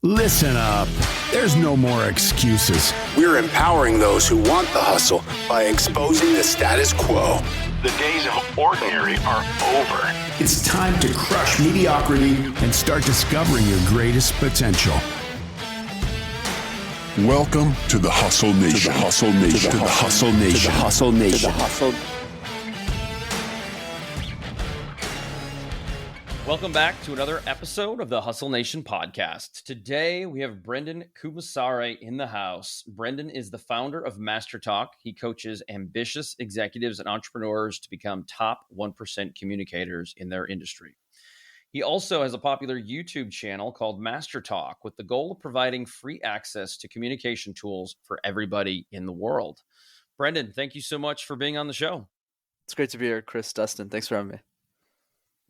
Listen up. There's no more excuses. We're empowering those who want the hustle by exposing the status quo. The days of ordinary are over. It's time to crush mediocrity and start discovering your greatest potential. Welcome to the Hustle Nation. To the Hustle Nation. To the Hustle Nation. To the Hustle Nation. To the Hustle. Welcome back to another episode of the Hustle Nation podcast. Today, we have Brenden Kumarasamy in the house. Brenden is the founder of Master Talk. He coaches ambitious executives and entrepreneurs to become top 1% communicators in their industry. He also has a popular YouTube channel called Master Talk with the goal of providing free access to communication tools for everybody in the world. Brenden, thank you so much for being on the show. It's great to be here, Chris, Dustin. Thanks for having me.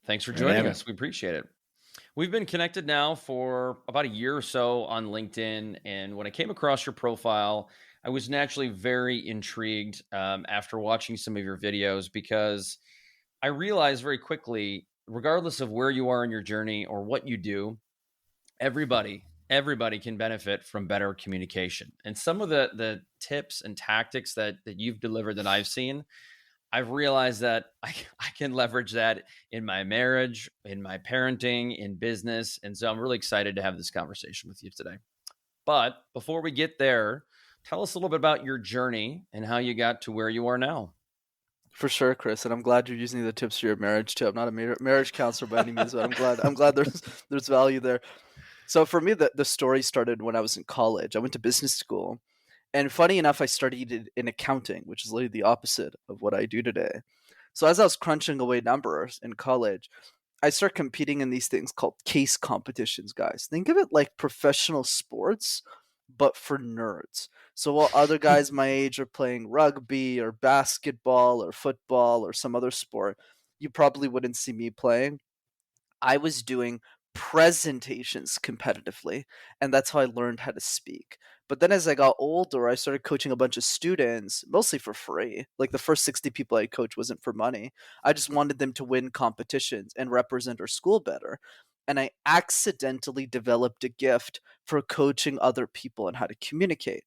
Thanks for joining us. We appreciate it. We've been connected now for about a year or so on LinkedIn. And when I came across your profile, I was naturally very intrigued after watching some of your videos, because I realized very quickly, regardless of where you are in your journey or what you do, everybody can benefit from better communication. And some of the tips and tactics that you've delivered that I've seen, I've realized that I can leverage that in my marriage, in my parenting, in business. And so I'm really excited to have this conversation with you today. But before we get there, tell us a little bit about your journey and how you got to where you are now. For sure, Chris. And I'm glad you're using the tips for your marriage too. I'm not a marriage counselor by any means, but I'm glad there's value there. So for me, the story started when I was in college. I went to business school. And funny enough, I studied in accounting, which is literally the opposite of what I do today. So as I was crunching away numbers in college, I started competing in these things called case competitions, guys. Think of it like professional sports, but for nerds. So while other guys my age are playing rugby or basketball or football or some other sport, you probably wouldn't see me playing. I was doing presentations competitively, and that's how I learned how to speak. But then as I got older, I started coaching a bunch of students, mostly for free. Like the first 60 people I coached wasn't for money. I just wanted them to win competitions and represent our school better. And I accidentally developed a gift for coaching other people on how to communicate.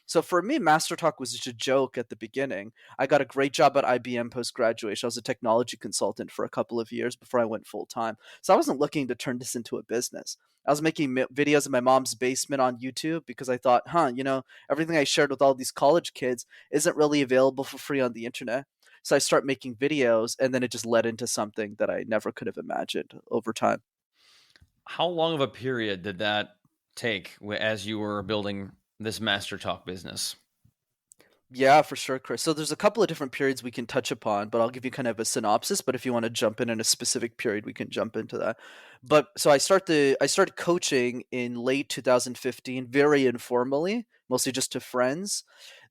So for me, Master Talk was just a joke at the beginning. I got a great job at IBM post-graduation. I was a technology consultant for a couple of years before I went full-time. So I wasn't looking to turn this into a business. I was making videos in my mom's basement on YouTube because I thought, everything I shared with all these college kids isn't really available for free on the internet. So I start making videos, and then it just led into something that I never could have imagined over time. How long of a period did that take as you were building this Master Talk business? Yeah, for sure, Chris. So there's a couple of different periods we can touch upon, but I'll give you kind of a synopsis. But if you want to jump in a specific period, we can jump into that. But so I started coaching in late 2015, very informally, mostly just to friends.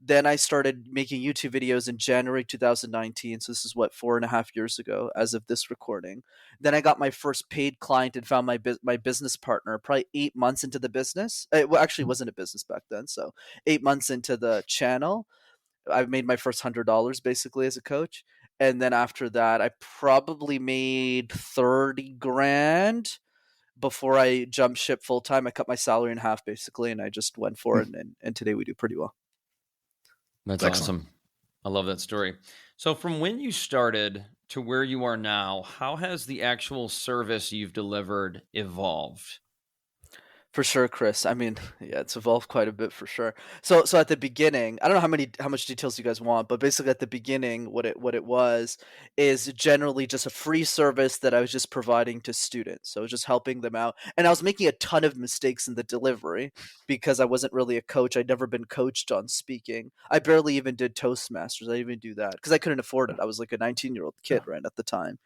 Then I started making YouTube videos in January 2019. So this is 4.5 years ago as of this recording. Then I got my first paid client and found my business partner probably 8 months into the business. Actually, it wasn't a business back then. So 8 months into the channel, I made my first $100 basically as a coach. And then after that, I probably made 30 grand before I jumped ship full time. I cut my salary in half basically, and I just went for it. And today we do pretty well. That's awesome. I love that story. So from when you started to where you are now, how has the actual service you've delivered evolved? For sure, Chris. I mean, yeah, it's evolved quite a bit for sure. So at the beginning, I don't know how much details you guys want, but basically at the beginning, what it was is generally just a free service that I was just providing to students. So I was just helping them out, and I was making a ton of mistakes in the delivery because I wasn't really a coach. I'd never been coached on speaking. I barely even did Toastmasters. I didn't even do that because I couldn't afford it. I was like a 19-year-old kid right at the time.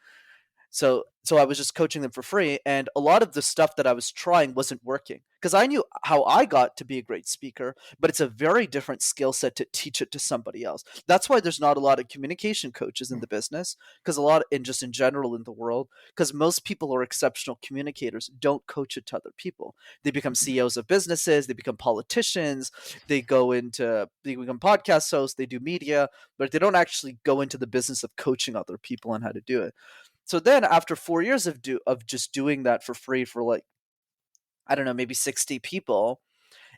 So I was just coaching them for free, and a lot of the stuff that I was trying wasn't working because I knew how I got to be a great speaker, but it's a very different skill set to teach it to somebody else. That's why there's not a lot of communication coaches in the business, because in general in the world, because most people who are exceptional communicators don't coach it to other people. They become CEOs of businesses, they become politicians, they become podcast hosts, they do media, but they don't actually go into the business of coaching other people on how to do it. So then after 4 years of just doing that for free for like I don't know, maybe 60 people.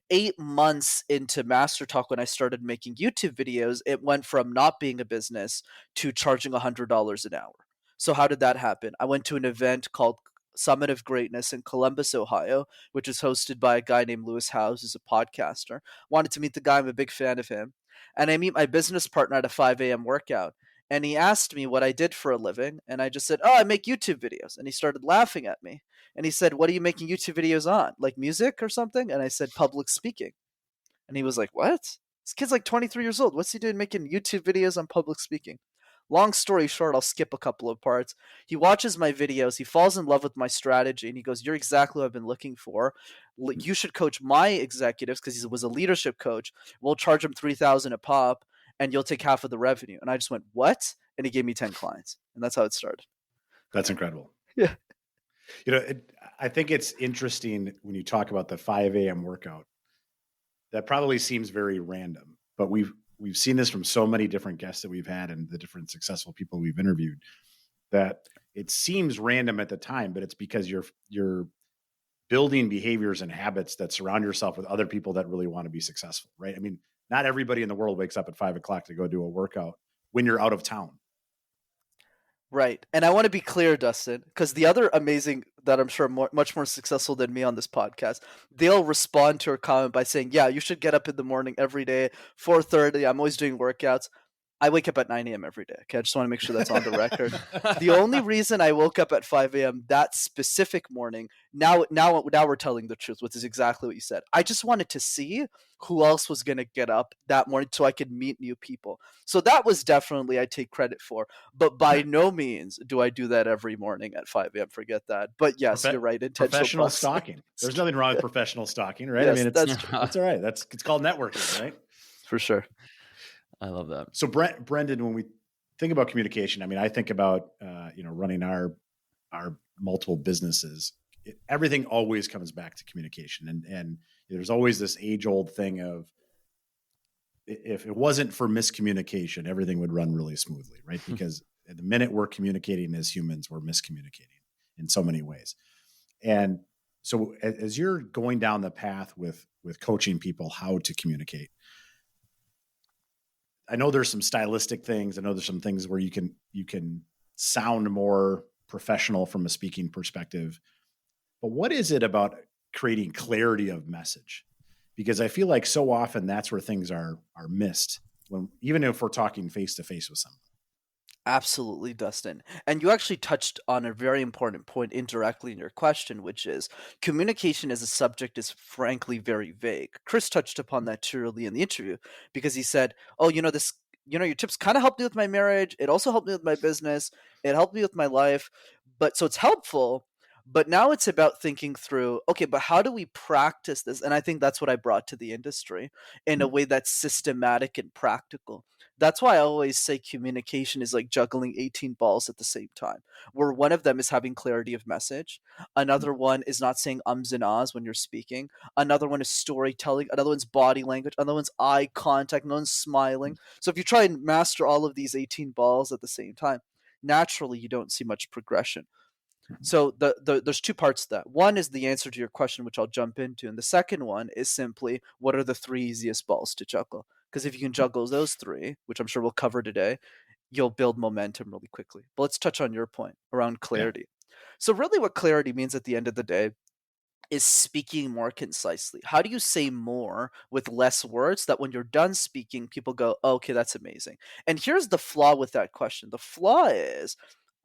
8 months into Master Talk, when I started making YouTube videos, it went from not being a business to charging $100 an hour. So how did that happen? I went to an event called Summit of Greatness in Columbus, Ohio, which is hosted by a guy named Lewis Howes, who's a podcaster. Wanted to meet the guy. I'm a big fan of him. And I meet my business partner at a 5 a.m. workout. And he asked me what I did for a living. And I just said, oh, I make YouTube videos. And he started laughing at me. And he said, what are you making YouTube videos on? Like music or something? And I said, public speaking. And he was like, what? This kid's like 23 years old. What's he doing making YouTube videos on public speaking? Long story short, I'll skip a couple of parts. He watches my videos. He falls in love with my strategy. And he goes, you're exactly what I've been looking for. You should coach my executives, because he was a leadership coach. We'll charge them $3,000 a pop, and you'll take half of the revenue. And I just went, what? And he gave me 10 clients. And that's how it started. That's incredible. Yeah. I think it's interesting when you talk about the 5 a.m. workout. That probably seems very random, but we've seen this from so many different guests that we've had and the different successful people we've interviewed, that it seems random at the time, but it's because you're building behaviors and habits that surround yourself with other people that really want to be successful, right? I mean, not everybody in the world wakes up at 5 o'clock to go do a workout when you're out of town. Right. And I want to be clear, Dustin, because the other amazing that I'm sure much more successful than me on this podcast, they'll respond to a comment by saying, yeah, you should get up in the morning every day, 4:30. I'm always doing workouts. I wake up at 9 a.m. every day. Okay, I just want to make sure that's on the record. The only reason I woke up at 5 a.m. that specific morning, now we're telling the truth, which is exactly what you said. I just wanted to see who else was going to get up that morning so I could meet new people. So that was definitely I take credit for. But by no means do I do that every morning at 5 a.m. Forget that. But yes, you're right. Professional stalking. There's nothing wrong with professional stalking, right? Yes, I mean, it's all right. It's called networking, right? For sure. I love that. So Brenden, when we think about communication, I mean, I think about, running our multiple businesses. Everything always comes back to communication. And there's always this age old thing of, if it wasn't for miscommunication, everything would run really smoothly, right? Because the minute we're communicating as humans, we're miscommunicating in so many ways. And so as you're going down the path with coaching people how to communicate, I know there's some stylistic things. I know there's some things where you can sound more professional from a speaking perspective, but what is it about creating clarity of message? Because I feel like so often that's where things are missed, even if we're talking face to face with someone. Absolutely, Dustin. And you actually touched on a very important point indirectly in your question, which is communication as a subject is frankly very vague. Chris touched upon that too early in the interview, because he said, oh, your tips kind of helped me with my marriage. It also helped me with my business. It helped me with my life. So it's helpful. But now it's about thinking through, okay, but how do we practice this? And I think that's what I brought to the industry in a way that's systematic and practical. That's why I always say communication is like juggling 18 balls at the same time, where one of them is having clarity of message. Another one is not saying ums and ahs when you're speaking. Another one is storytelling. Another one's body language. Another one's eye contact. Another one's smiling. So if you try and master all of these 18 balls at the same time, naturally you don't see much progression. So there's two parts to that. One is the answer to your question, which I'll jump into. And the second one is simply, what are the 3 easiest balls to juggle? Because if you can juggle those 3, which I'm sure we'll cover today, you'll build momentum really quickly. But let's touch on your point around clarity. Yeah. So really what clarity means at the end of the day is speaking more concisely. How do you say more with less words that when you're done speaking, people go, oh, okay, that's amazing. And here's the flaw with that question. The flaw is,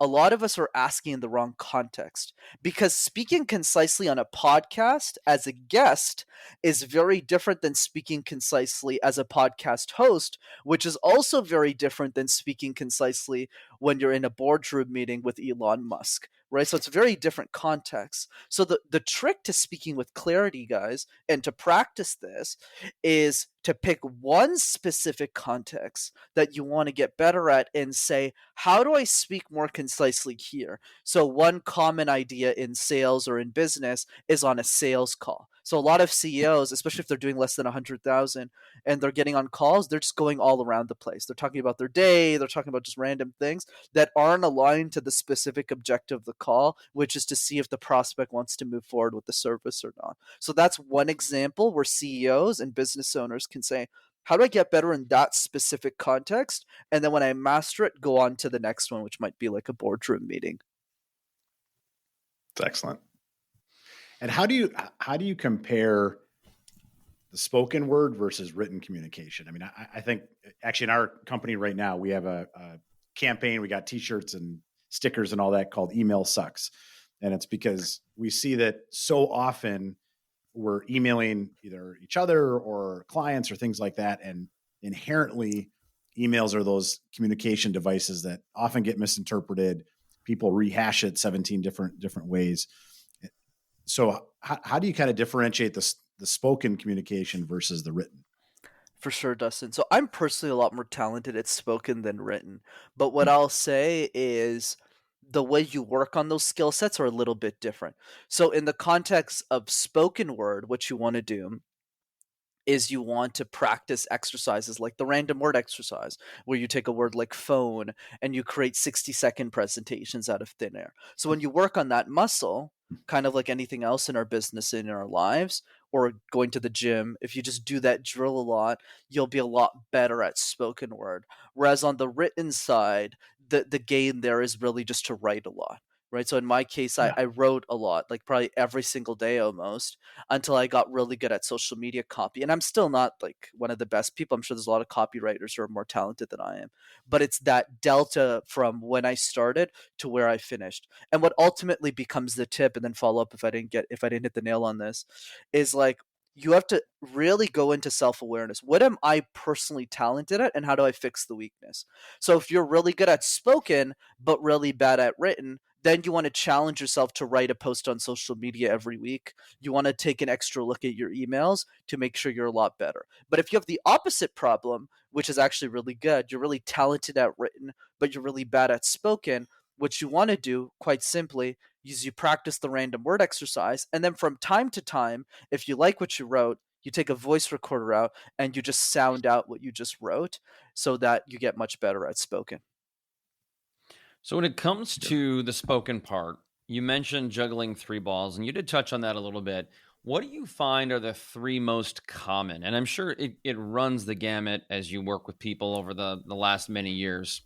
a lot of us are asking in the wrong context, because speaking concisely on a podcast as a guest is very different than speaking concisely as a podcast host, which is also very different than speaking concisely when you're in a boardroom meeting with Elon Musk, right? So it's very different context. So the trick to speaking with clarity, guys, and to practice this is to pick one specific context that you want to get better at and say, how do I speak more concisely here? So one common idea in sales or in business is on a sales call. So a lot of CEOs, especially if they're doing less than 100,000 and they're getting on calls, they're just going all around the place. They're talking about their day, they're talking about just random things that aren't aligned to the specific objective of the call, which is to see if the prospect wants to move forward with the service or not. So that's one example where CEOs and business owners can say, how do I get better in that specific context? And then when I master it, go on to the next one, which might be like a boardroom meeting. It's excellent. And how do you compare the spoken word versus written communication? I mean, I think actually in our company right now, we have a campaign. We got t-shirts and stickers and all that called Email Sucks. And it's because we see that so often we're emailing either each other or clients or things like that. And inherently emails are those communication devices that often get misinterpreted. People rehash it 17 different ways. So how do you kind of differentiate the spoken communication versus the written? For sure, Dustin. So I'm personally a lot more talented at spoken than written. But what I'll say is the way you work on those skill sets are a little bit different. So in the context of spoken word, what you want to do is you want to practice exercises like the random word exercise, where you take a word like phone and you create 60-second presentations out of thin air. So when you work on that muscle, kind of like anything else in our business and in our lives, or going to the gym, if you just do that drill a lot, you'll be a lot better at spoken word. Whereas on the written side, the game there is really just to write a lot. Right. So in my case, I wrote a lot, like probably every single day almost, until I got really good at social media copy. And I'm still not like one of the best people. I'm sure there's a lot of copywriters who are more talented than I am. But it's that delta from when I started to where I finished. And what ultimately becomes the tip, and then follow up if I didn't hit the nail on this, is like you have to really go into self-awareness. What am I personally talented at, and how do I fix the weakness? So if you're really good at spoken but really bad at written, then you want to challenge yourself to write a post on social media every week. You want to take an extra look at your emails to make sure you're a lot better. But if you have the opposite problem, which is actually really good, you're really talented at written, but you're really bad at spoken, what you want to do, quite simply, is you practice the random word exercise. And then from time to time, if you like what you wrote, you take a voice recorder out and you just sound out what you just wrote so that you get much better at spoken. So when it comes to the spoken part, you mentioned juggling 3 balls, and you did touch on that a little bit. What do you find are the 3 most common? And I'm sure it runs the gamut as you work with people over the last many years.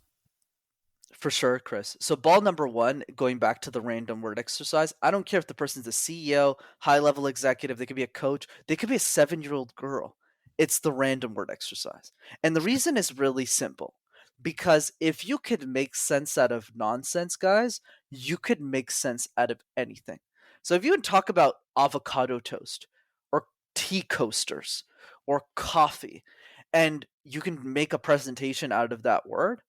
For sure, Chris. So ball number 1, going back to the random word exercise, I don't care if the person's a CEO, high-level executive, they could be a coach, they could be a 7-year-old girl. It's the random word exercise. And the reason is really simple. Because if you could make sense out of nonsense, guys, you could make sense out of anything. So if you would talk about avocado toast or tea coasters or coffee, and you can make a presentation out of that word,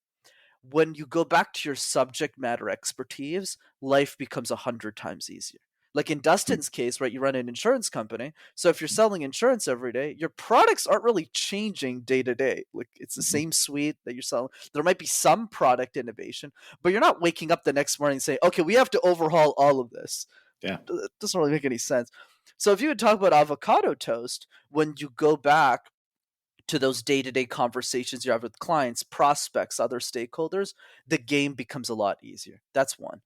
when you go back to your subject matter expertise, life becomes 100 times easier. Like in Dustin's case, right, you run an insurance company. So if you're selling insurance every day, your products aren't really changing day to day. Like it's the same suite that you're selling. There might be some product innovation, but you're not waking up the next morning and saying, okay, we have to overhaul all of this. Yeah. It doesn't really make any sense. So if you would talk about avocado toast, when you go back to those day-to-day conversations you have with clients, prospects, other stakeholders, the game becomes a lot easier. That's one.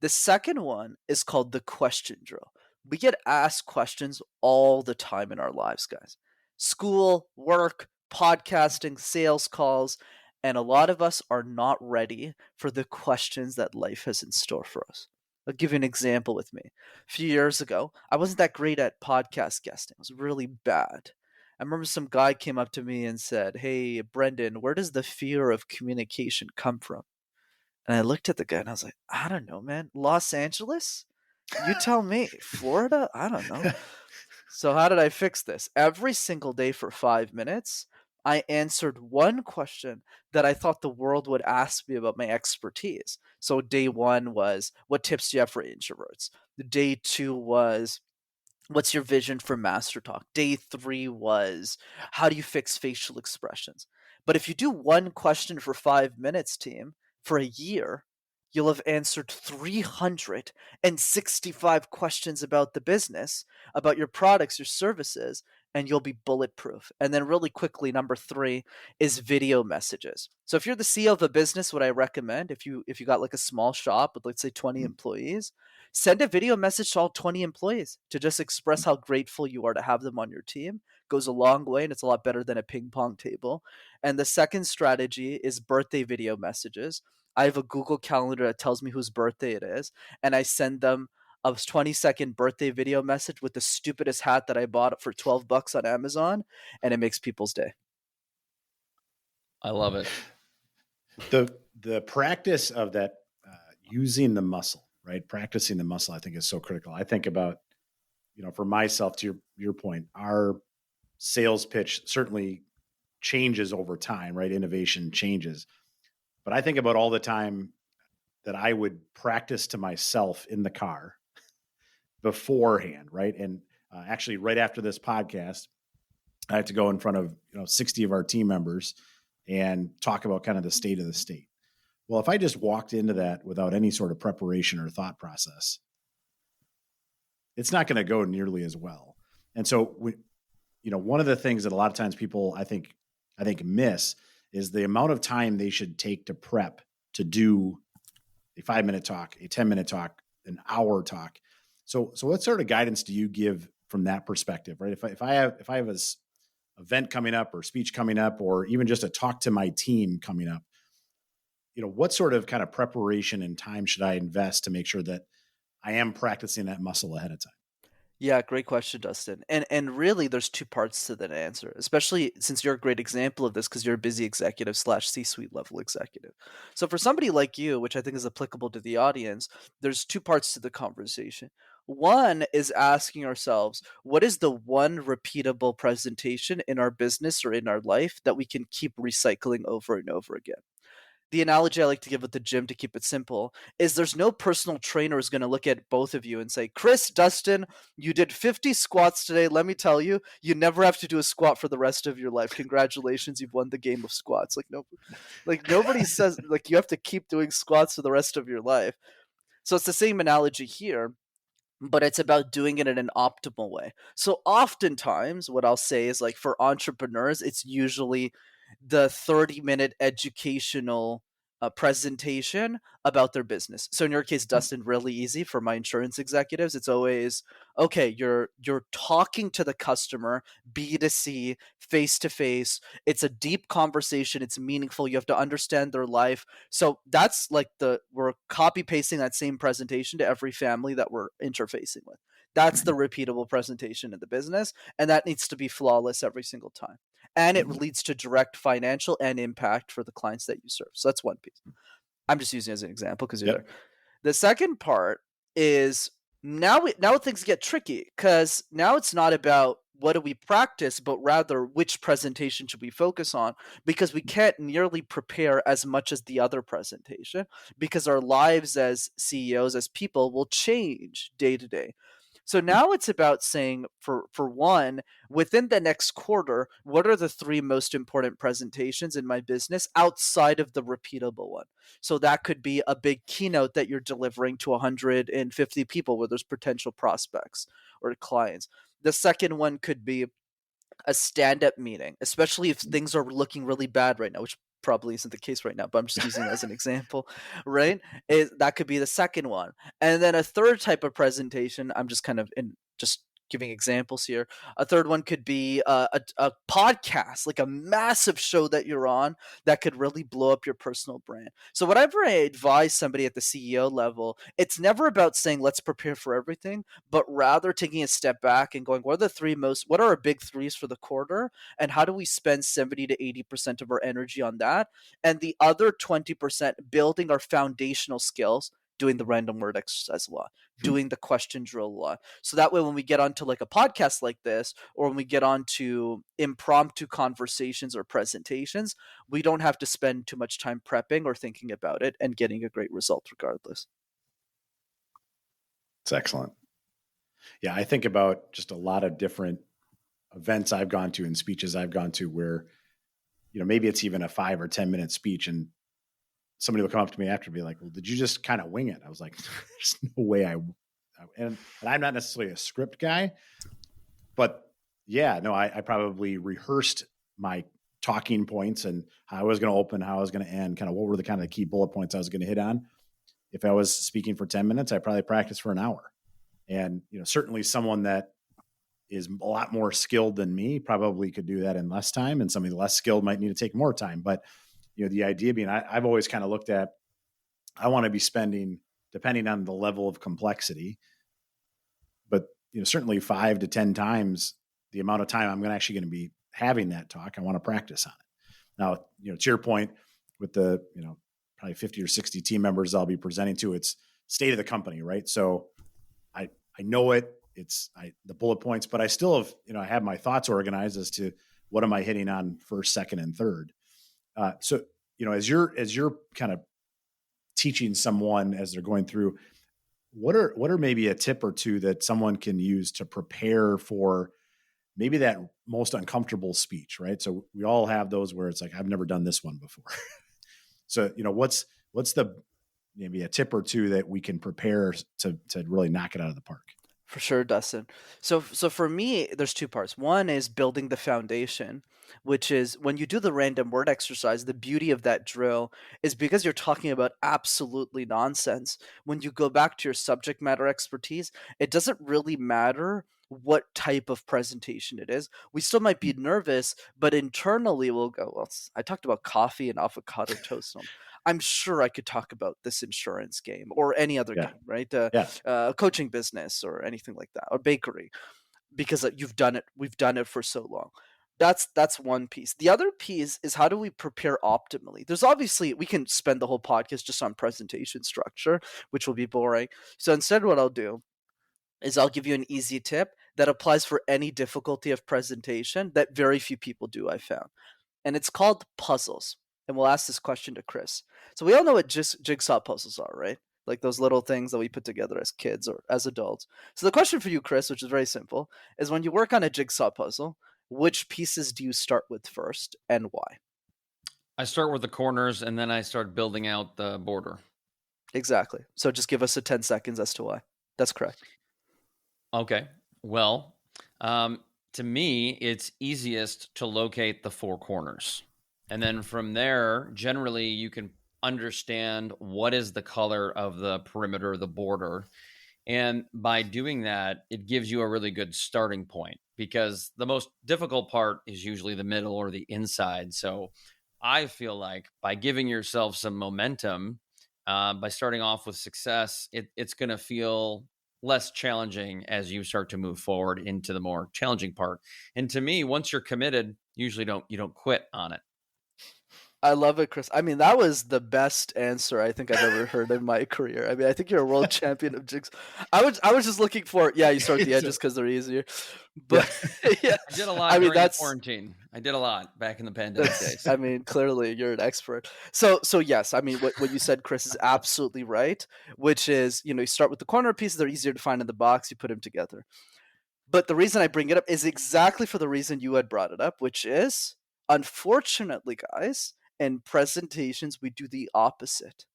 The second one is called the question drill. We get asked questions all the time in our lives, guys. School, work, podcasting, sales calls, and a lot of us are not ready for the questions that life has in store for us. I'll give you an example with me. A few years ago, I wasn't that great at podcast guesting. It was really bad. I remember some guy came up to me and said, "Hey, Brenden, where does the fear of communication come from?" And I looked at the guy and I was like, I don't know, man. Los Angeles? You tell me. Florida? I don't know. So how did I fix this? Every single day for 5 minutes, I answered one question that I thought the world would ask me about my expertise. So day 1 was, what tips do you have for introverts? Day 2 was, what's your vision for Master Talk? Day 3 was, how do you fix facial expressions? But if you do one question for 5 minutes, team, for a year, you'll have answered 365 questions about the business, about your products, your services, and you'll be bulletproof. And then really quickly, number 3 is video messages. So if you're the CEO of a business, what I recommend, if you got like a small shop with, let's say, 20 employees, send a video message to all 20 employees to just express how grateful you are to have them on your team. Goes a long way, and it's a lot better than a ping pong table. And the second strategy is birthday video messages. I have a Google Calendar that tells me whose birthday it is, and I send them a 20-second birthday video message with the stupidest hat that I bought for $12 on Amazon, and it makes people's day. I love it. The practice of that, using the muscle, right? Practicing the muscle, I think, is so critical. I think about, for myself, to your point, our sales pitch certainly changes over time, right? Innovation changes. But I think about all the time that I would practice to myself in the car beforehand, right? And actually, right after this podcast, I have to go in front of 60 of our team members and talk about kind of the state of the state. Well, if I just walked into that without any sort of preparation or thought process, it's not going to go nearly as well. And so, one of the things that a lot of times people I think miss is the amount of time they should take to prep to do a 5-minute talk, a 10-minute talk, an hour talk. So what sort of guidance do you give from that perspective, right? If I have an event coming up or speech coming up, or even just a talk to my team coming up, what sort of kind of preparation and time should I invest to make sure that I am practicing that muscle ahead of time? Yeah, great question, Dustin. And really, there's 2 parts to that answer, especially since you're a great example of this because you're a busy executive / C-suite level executive. So for somebody like you, which I think is applicable to the audience, there's 2 parts to the conversation. One is asking ourselves, what is the one repeatable presentation in our business or in our life that we can keep recycling over and over again? The analogy I like to give at the gym to keep it simple is there's no personal trainer who's going to look at both of you and say, Chris, Dustin, you did 50 squats today. Let me tell you, you never have to do a squat for the rest of your life. Congratulations, you've won the game of squats. Nobody says you have to keep doing squats for the rest of your life. So it's the same analogy here, but it's about doing it in an optimal way. So oftentimes what I'll say is for entrepreneurs, it's usually the 30-minute educational presentation about their business. So in your case, Dustin, really easy for my insurance executives. It's always, okay, you're talking to the customer, B2C, face to face. It's a deep conversation. It's meaningful. You have to understand their life. So that's we're copy pasting that same presentation to every family that we're interfacing with. That's the repeatable presentation in the business. And that needs to be flawless every single time. And it leads to direct financial and impact for the clients that you serve. So that's one piece. I'm just using it as an example because you're there. The second part is now things get tricky because now it's not about what do we practice, but rather which presentation should we focus on, because we can't nearly prepare as much as the other presentation because our lives as CEOs, as people, will change day to day. So now it's about saying, for one, within the next quarter, what are the 3 most important presentations in my business outside of the repeatable one? So that could be a big keynote that you're delivering to 150 people where there's potential prospects or clients. The second one could be a stand-up meeting, especially if things are looking really bad right now, which probably isn't the case right now, but I'm just using it as an example, right? That could be the second one. And then a third type of presentation, I'm just kind of just giving examples here. A third one could be a podcast, like a massive show that you're on that could really blow up your personal brand. So whatever I advise somebody at the CEO level, it's never about saying, let's prepare for everything, but rather taking a step back and going, what are our big 3s for the quarter? And how do we spend 70 to 80% of our energy on that? And the other 20% building our foundational skills, doing the random word exercise a lot, doing the question drill a lot. So that way, when we get onto a podcast like this, or when we get onto impromptu conversations or presentations, we don't have to spend too much time prepping or thinking about it and getting a great result regardless. It's excellent. Yeah, I think about just a lot of different events I've gone to and speeches I've gone to where, maybe it's even a 5 or 10 minute speech, and somebody will come up to me after and be like, well, did you just kind of wing it? I was like, there's no way and I'm not necessarily a script guy, but yeah, no, I probably rehearsed my talking points and how I was going to open, how I was going to end, kind of what were the kind of key bullet points I was going to hit on. If I was speaking for 10 minutes, I probably practiced for an hour. And, certainly someone that is a lot more skilled than me probably could do that in less time. And somebody less skilled might need to take more time. But, the idea being, I've always kind of looked at, I want to be spending, depending on the level of complexity, but, certainly 5 to 10 times the amount of time I'm actually going to be having that talk. I want to practice on it. Now, to your point with the, probably 50 or 60 team members I'll be presenting to, it's state of the company, right? So I know it, it's the bullet points, but I still have, I have my thoughts organized as to what am I hitting on first, second, and third. So, as you're kind of teaching someone as they're going through, what are maybe a tip or two that someone can use to prepare for maybe that most uncomfortable speech, right? So we all have those where it's like, I've never done this one before. So, what's the, maybe a tip or two that we can prepare to really knock it out of the park? For sure, Dustin. So for me, there's two parts. One is building the foundation, which is when you do the random word exercise, the beauty of that drill is because you're talking about absolutely nonsense. When you go back to your subject matter expertise, it doesn't really matter what type of presentation it is. We still might be nervous, but internally we'll go, well, I talked about coffee and avocado toast. I'm sure I could talk about this insurance game or any other game, right? Coaching business or anything like that, or bakery, because you've done it. We've done it for so long. That's one piece. The other piece is how do we prepare optimally? There's obviously, we can spend the whole podcast just on presentation structure, which will be boring. So instead what I'll do is I'll give you an easy tip that applies for any difficulty of presentation that very few people do, I found. And it's called puzzles. And we'll ask this question to Chris. So we all know what jigsaw puzzles are, right? Like those little things that we put together as kids or as adults. So the question for you, Chris, which is very simple, is when you work on a jigsaw puzzle, which pieces do you start with first and why? I start with the corners and then I start building out the border. Exactly. So just give us a 10 seconds as to why. That's correct. Okay. Well, to me, it's easiest to locate the four corners. And then from there, generally, you can understand what is the color of the perimeter, the border. And by doing that, it gives you a really good starting point because the most difficult part is usually the middle or the inside. So I feel like by giving yourself some momentum, by starting off with success, it's going to feel less challenging as you start to move forward into the more challenging part. And to me, once you're committed, usually you don't quit on it. I love it, Chris. I mean, that was the best answer I think I've ever heard in my career. I mean, I think you're a world champion of jigs. I was just looking for, you start the edges because they're easier. But yeah, I did a lot during the quarantine. I did a lot back in the pandemic days. I mean, clearly you're an expert. So yes, I mean, what you said, Chris, is absolutely right, which is, you start with the corner pieces. They're easier to find in the box. You put them together. But the reason I bring it up is exactly for the reason you had brought it up, which is, unfortunately, guys, in presentations, we do the opposite.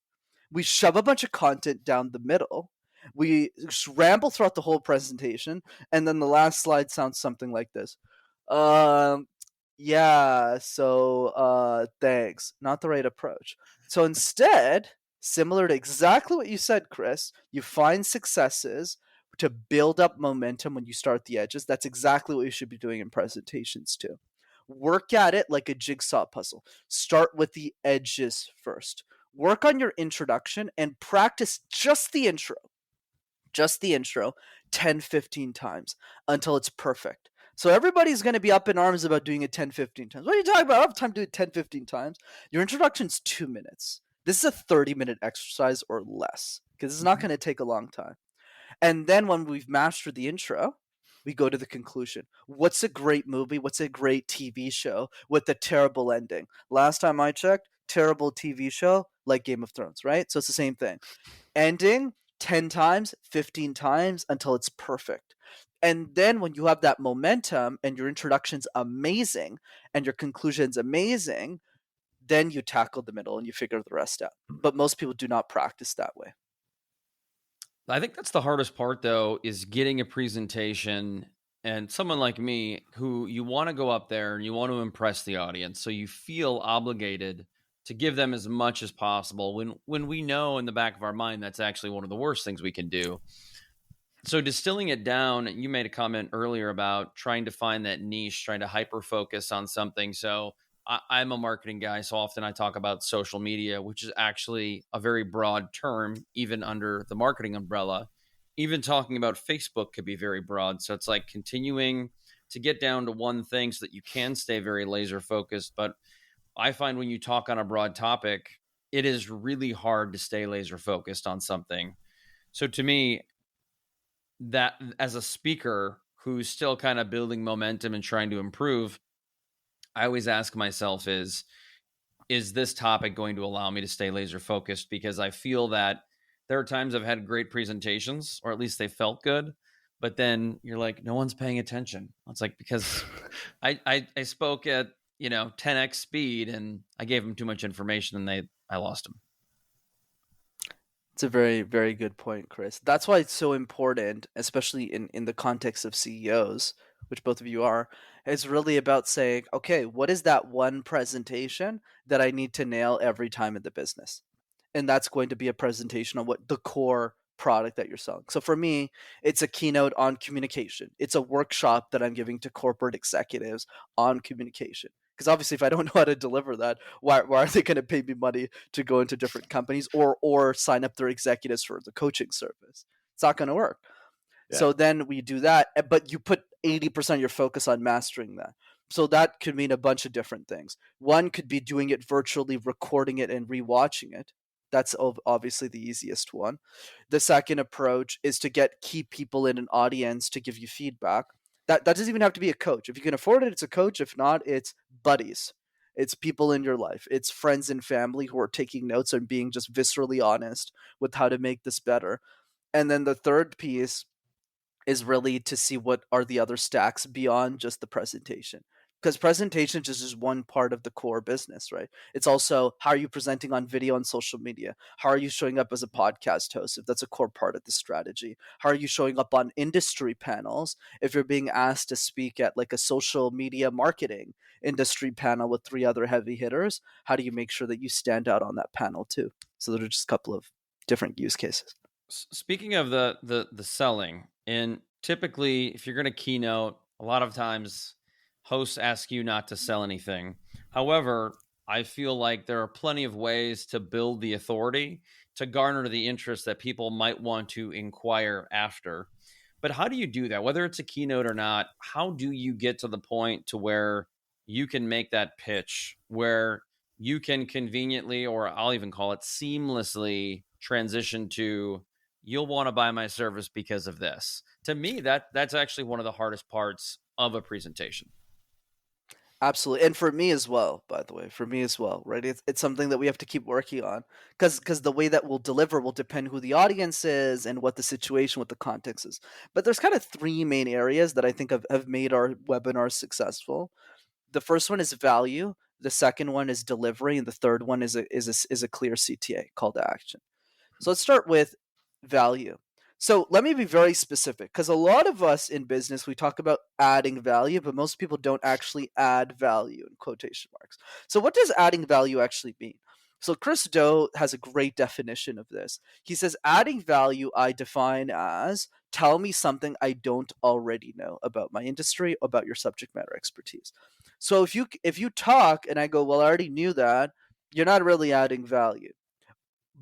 We shove a bunch of content down the middle. We ramble throughout the whole presentation, and then the last slide sounds something like this. Thanks. Not the right approach. So instead, similar to exactly what you said, Chris, you find successes to build up momentum when you start at the edges. That's exactly what you should be doing in presentations too. Work at it like a jigsaw puzzle. Start with the edges first. Work on your introduction and practice just the intro 10, 15 times until it's perfect. So everybody's going to be up in arms about doing it 10, 15 times. What are you talking about? I don't have time to do it 10, 15 times. Your introduction's 2 minutes. This is a 30-minute exercise or less because it's not going to take a long time. And then when we've mastered the intro, we go to the conclusion. What's a great movie? What's a great TV show with a terrible ending? Last time I checked, terrible TV show like Game of Thrones, right? So it's the same thing. Ending 10 times, 15 times until it's perfect. And then when you have that momentum and your introduction's amazing and your conclusion's amazing, then you tackle the middle and you figure the rest out. But most people do not practice that way. I think that's the hardest part, though, is getting a presentation. And someone like me, who you want to go up there and you want to impress the audience, so you feel obligated to give them as much as possible when we know in the back of our mind that's actually one of the worst things we can do. So distilling it down, you made a comment earlier about trying to find that niche, trying to hyper focus on something. So I'm a marketing guy, so often I talk about social media, which is actually a very broad term, even under the marketing umbrella. Even talking about Facebook could be very broad. So it's like continuing to get down to one thing so that you can stay very laser focused. But I find when you talk on a broad topic, it is really hard to stay laser focused on something. So to me, that as a speaker who's still kind of building momentum and trying to improve, I always ask myself is this topic going to allow me to stay laser focused? Because I feel that there are times I've had great presentations, or at least they felt good, but then you're like, no one's paying attention. It's like, because I spoke at 10x speed and I gave them too much information and I lost them. It's a very, very good point, Chris. That's why it's so important, especially in the context of CEOs, which both of you are. It's really about saying, okay, what is that one presentation that I need to nail every time in the business? And that's going to be a presentation on what the core product that you're selling. So for me, it's a keynote on communication. It's a workshop that I'm giving to corporate executives on communication. Because obviously, if I don't know how to deliver that, why are they going to pay me money to go into different companies or sign up their executives for the coaching service? It's not going to work. Yeah. So then we do that, but you put 80% of your focus on mastering that. So that could mean a bunch of different things. One could be doing it virtually, recording it and rewatching it. That's obviously the easiest one. The second approach is to get key people in an audience to give you feedback. That doesn't even have to be a coach. If you can afford it, it's a coach. If not, it's buddies. It's people in your life. It's friends and family who are taking notes and being just viscerally honest with how to make this better. And then the third piece is really to see what are the other stacks beyond just the presentation. Because presentation is just one part of the core business, right? It's also how are you presenting on video on social media? How are you showing up as a podcast host if that's a core part of the strategy? How are you showing up on industry panels if you're being asked to speak at like a social media marketing industry panel with 3 other heavy hitters? How do you make sure that you stand out on that panel too? So there are just a couple of different use cases. Speaking of the selling, and typically if you're going to keynote, a lot of times hosts ask you not to sell anything. However, I feel like there are plenty of ways to build the authority to garner the interest that people might want to inquire after. But how do you do that? Whether it's a keynote or not, how do you get to the point to where you can make that pitch, where you can conveniently, or I'll even call it seamlessly, transition to, you'll want to buy my service because of this? To me, that's actually one of the hardest parts of a presentation. Absolutely. And for me as well, by the way, right? It's something that we have to keep working on because the way that we'll deliver will depend who the audience is and what the situation, what the context is. But there's kind of 3 main areas that I think have made our webinars successful. The first one is value. The second one is delivery. And the third one is a clear CTA, call to action. So let's start with value. So let me be very specific, because a lot of us in business, we talk about adding value, but most people don't actually add value in quotation marks. So what does adding value actually mean? So Chris Do has a great definition of this. He says, adding value I define as, tell me something I don't already know about my industry, about your subject matter expertise. So if you talk and I go, well, I already knew that, you're not really adding value.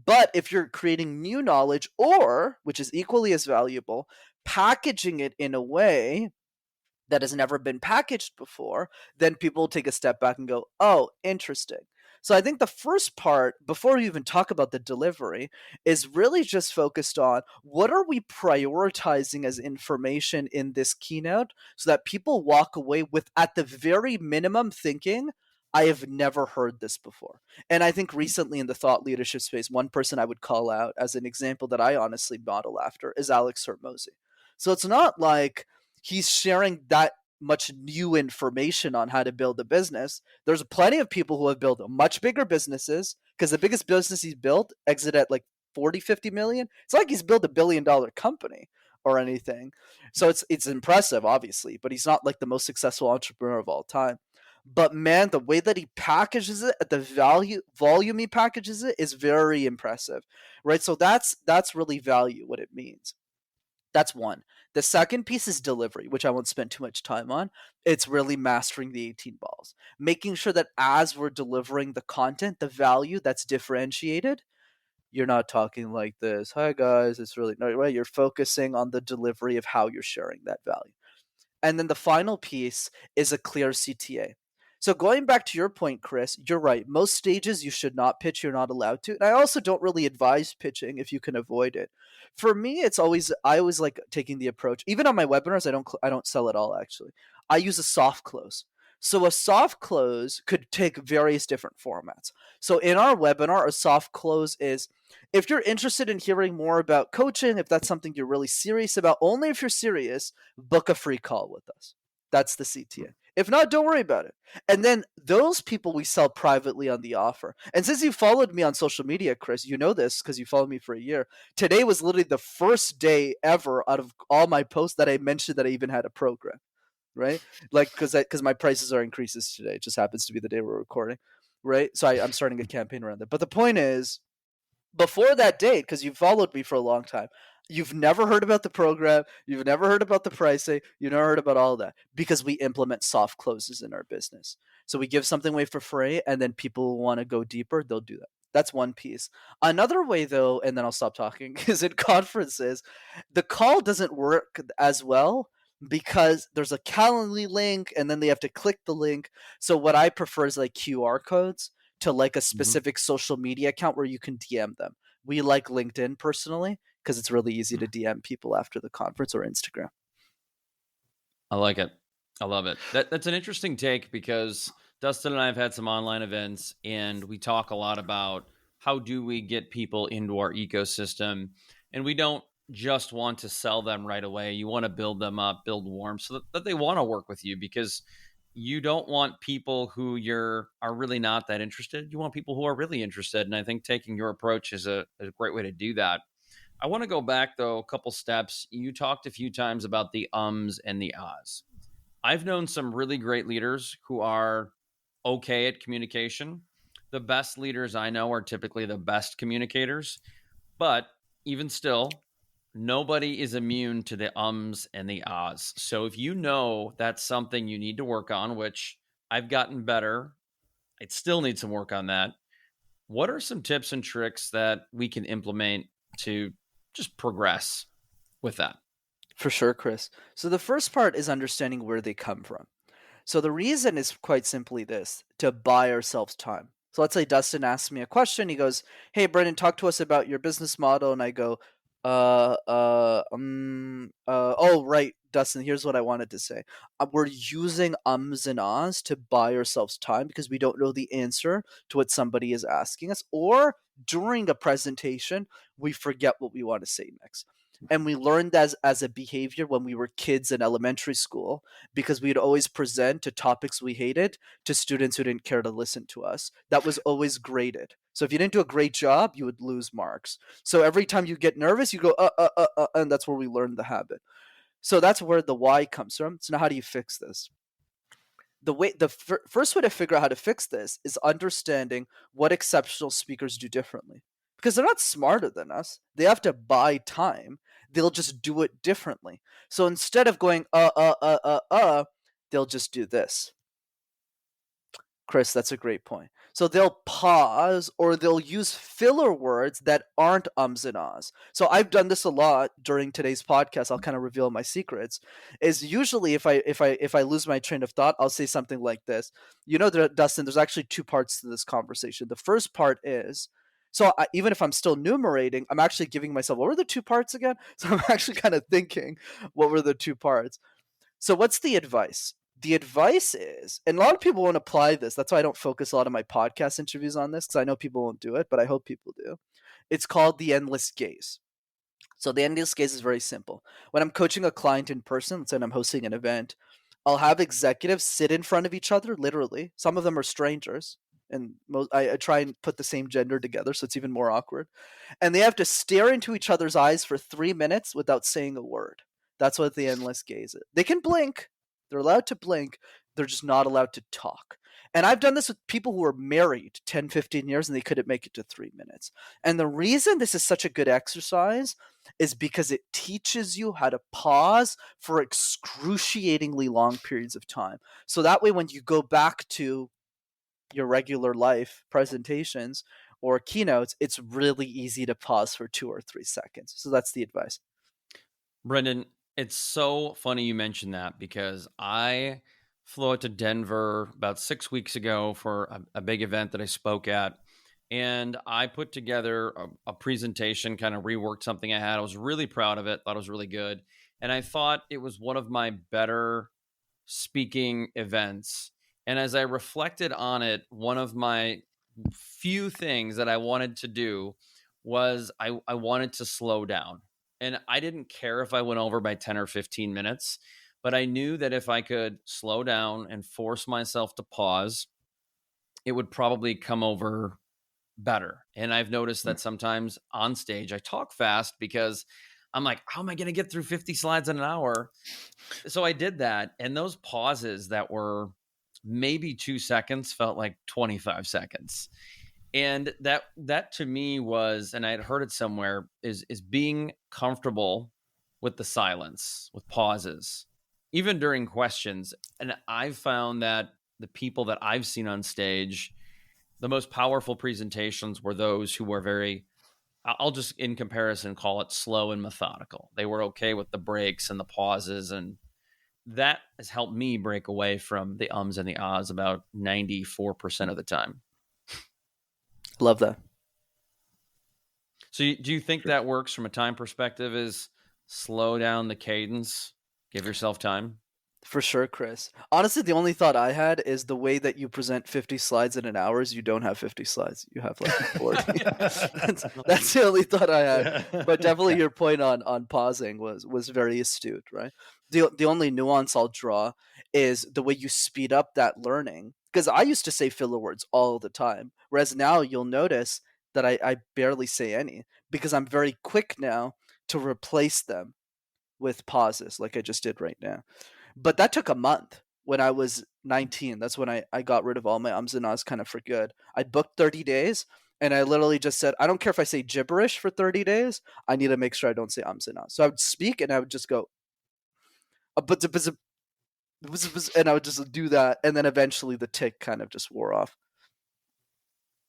But if you're creating new knowledge, or, which is equally as valuable, packaging it in a way that has never been packaged before, then people will take a step back and go, oh, interesting. So I think the first part, before we even talk about the delivery, is really just focused on what are we prioritizing as information in this keynote so that people walk away with, at the very minimum, thinking, I have never heard this before. And I think recently in the thought leadership space, one person I would call out as an example that I honestly model after is Alex Hormozi. So it's not like he's sharing that much new information on how to build a business. There's plenty of people who have built much bigger businesses, because the biggest business he's built exit at like 40, 50 million. It's like he's built $1 billion company or anything. So it's impressive, obviously, but he's not like the most successful entrepreneur of all time. But man, the way that he packages it, at the volume he packages it, is very impressive, right? So that's really value, what it means. That's one. The second piece is delivery, which I won't spend too much time on. It's really mastering the 18 balls, making sure that as we're delivering the content, the value that's differentiated, you're not talking like this. Hi guys, it's really no, right. You're focusing on the delivery of how you're sharing that value. And then the final piece is a clear CTA. So going back to your point, Chris, you're right. Most stages you should not pitch. You're not allowed to. And I also don't really advise pitching if you can avoid it. For me, I always like taking the approach. Even on my webinars, I don't sell at all. Actually, I use a soft close. So a soft close could take various different formats. So in our webinar, a soft close is, if you're interested in hearing more about coaching, if that's something you're really serious about, only if you're serious, book a free call with us. That's the CTA. If not, don't worry about it. And then those people we sell privately on the offer. And since you followed me on social media, Chris, you know this because you followed me for a year. Today was literally the first day ever out of all my posts that I mentioned that I even had a program, right? Like, because my prices are increases today. It just happens to be the day we're recording, right? So I'm starting a campaign around that. But the point is, before that date, because you've followed me for a long time, you've never heard about the program, you've never heard about the pricing, you've never heard about all of that, because we implement soft closes in our business. So we give something away for free, and then people want to go deeper, they'll do that. That's one piece. Another way, though, and then I'll stop talking, is in conferences, the call doesn't work as well because there's a Calendly link, and then they have to click the link. So what I prefer is like QR codes to like a specific social media account where you can DM them. We like LinkedIn personally because it's really easy to DM people after the conference, or Instagram. I like it. I love it. That's an interesting take, because Dustin and I have had some online events, and we talk a lot about how do we get people into our ecosystem, and we don't just want to sell them right away. You want to build them up, build warm, so that they want to work with you, because you don't want people who are really not that interested. You want people who are really interested. And I think taking your approach is a great way to do that. I want to go back, though, a couple steps. You talked a few times about the ums and the ahs. I've known some really great leaders who are okay at communication. The best leaders I know are typically the best communicators. But even still, nobody is immune to the ums and the ahs. So if you know that's something you need to work on, which I've gotten better, I still need some work on that. What are some tips and tricks that we can implement to just progress with that? For sure, Chris. So the first part is understanding where they come from. So the reason is quite simply this: to buy ourselves time. So let's say Dustin asks me a question. He goes, "Hey, Brenden, talk to us about your business model." And I go, oh, right, Dustin, here's what I wanted to say. We're using ums and ahs to buy ourselves time because we don't know the answer to what somebody is asking us, or during a presentation, we forget what we want to say next. And we learned as a behavior when we were kids in elementary school, because we'd always present to topics we hated to students who didn't care to listen to us. That was always graded. So if you didn't do a great job, you would lose marks. So every time you get nervous, you go, and that's where we learned the habit. So that's where the why comes from. So now how do you fix this? First way to figure out how to fix this is understanding what exceptional speakers do differently. Because they're not smarter than us. They have to buy time. They'll just do it differently. So instead of going, they'll just do this. Chris, that's a great point. So they'll pause, or they'll use filler words that aren't ums and ahs. So I've done this a lot during today's podcast. I'll kind of reveal my secrets. Is usually if I lose my train of thought, I'll say something like this. You know, Dustin, there's actually two parts to this conversation. The first part is, even if I'm still numerating, I'm actually giving myself, what were the two parts again? So I'm actually kind of thinking, what were the two parts? So what's the advice? The advice is, and a lot of people won't apply this. That's why I don't focus a lot of my podcast interviews on this, because I know people won't do it, but I hope people do. It's called the endless gaze. So the endless gaze is very simple. When I'm coaching a client in person, let's say I'm hosting an event, I'll have executives sit in front of each other, literally. Some of them are strangers. And I try and put the same gender together, so it's even more awkward. And they have to stare into each other's eyes for 3 minutes without saying a word. That's what the endless gaze is. They can blink. They're allowed to blink. They're just not allowed to talk. And I've done this with people who were married 10, 15 years and they couldn't make it to 3 minutes. And the reason this is such a good exercise is because it teaches you how to pause for excruciatingly long periods of time. So that way, when you go back to your regular life presentations or keynotes, it's really easy to pause for 2 or 3 seconds. So that's the advice. Brenden, it's so funny you mentioned that, because I flew out to Denver about 6 weeks ago for a big event that I spoke at. And I put together a presentation, kind of reworked something I had. I was really proud of it, thought it was really good. And I thought it was one of my better speaking events. And as I reflected on it, one of my few things that I wanted to do was I wanted to slow down. And I didn't care if I went over by 10 or 15 minutes, but I knew that if I could slow down and force myself to pause, it would probably come over better. And I've noticed that sometimes on stage, I talk fast because I'm like, how am I going to get through 50 slides in an hour? So I did that. And those pauses that were maybe 2 seconds felt like 25 seconds. And that to me was, and I had heard it somewhere, is being comfortable with the silence, with pauses, even during questions. And I've found that the people that I've seen on stage, the most powerful presentations were those who were very, I'll just in comparison call it slow and methodical. They were okay with the breaks and the pauses, and that has helped me break away from the ums and the ahs about 94% of the time. Love that. So do you think that works from a time perspective, is slow down the cadence, give yourself time? For sure, Chris. Honestly, the only thought I had is the way that you present 50 slides in an hour is you don't have 50 slides. You have like 40. That's the only thought I had. But definitely your point on pausing was very astute, right? The only nuance I'll draw is the way you speed up that learning. Because I used to say filler words all the time. Whereas now you'll notice that I barely say any, because I'm very quick now to replace them with pauses like I just did right now. But that took a month. When I was 19, that's when I got rid of all my ums and ahs kind of for good. I booked 30 days, and I literally just said, I don't care if I say gibberish for 30 days. I need to make sure I don't say ums and ahs. So I would speak, and I would just go, and I would just do that. And then eventually the tick kind of just wore off.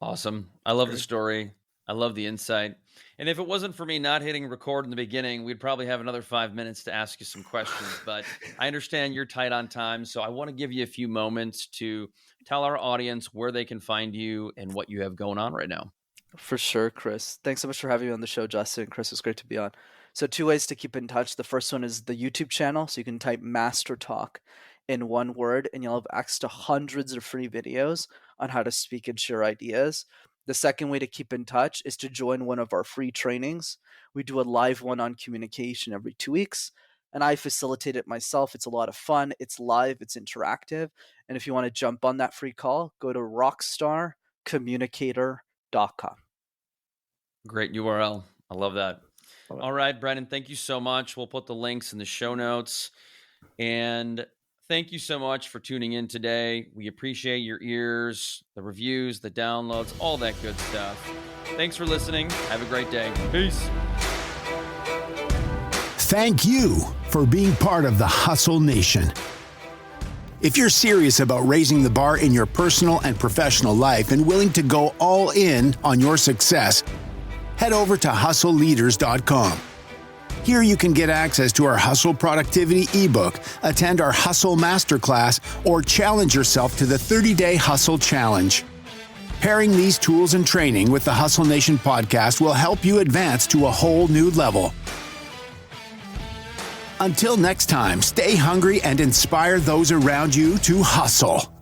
Awesome. I love the story. I love the insight. And if it wasn't for me not hitting record in the beginning, we'd probably have another 5 minutes to ask you some questions. But I understand you're tight on time, so I want to give you a few moments to tell our audience where they can find you and what you have going on right now. For sure, Chris. Thanks so much for having me on the show, Justin. Chris, it's great to be on. So 2 ways to keep in touch. The first one is the YouTube channel. So you can type Master Talk in one word, and you'll have access to hundreds of free videos on how to speak and share ideas. The second way to keep in touch is to join one of our free trainings. We do a live one on communication every 2 weeks, and I facilitate it myself. It's a lot of fun. It's live. It's interactive. And if you want to jump on that free call, go to rockstarcommunicator.com. Great URL. I love that. All right, Brenden, thank you so much. We'll put the links in the show notes. And thank you so much for tuning in today. We appreciate your ears, the reviews, the downloads, all that good stuff. Thanks for listening. Have a great day. Peace. Thank you for being part of the Hustle Nation. If you're serious about raising the bar in your personal and professional life and willing to go all in on your success, head over to hustleleaders.com. Here you can get access to our Hustle Productivity ebook, attend our Hustle Masterclass, or challenge yourself to the 30-day Hustle Challenge. Pairing these tools and training with the Hustle Nation podcast will help you advance to a whole new level. Until next time, stay hungry and inspire those around you to hustle.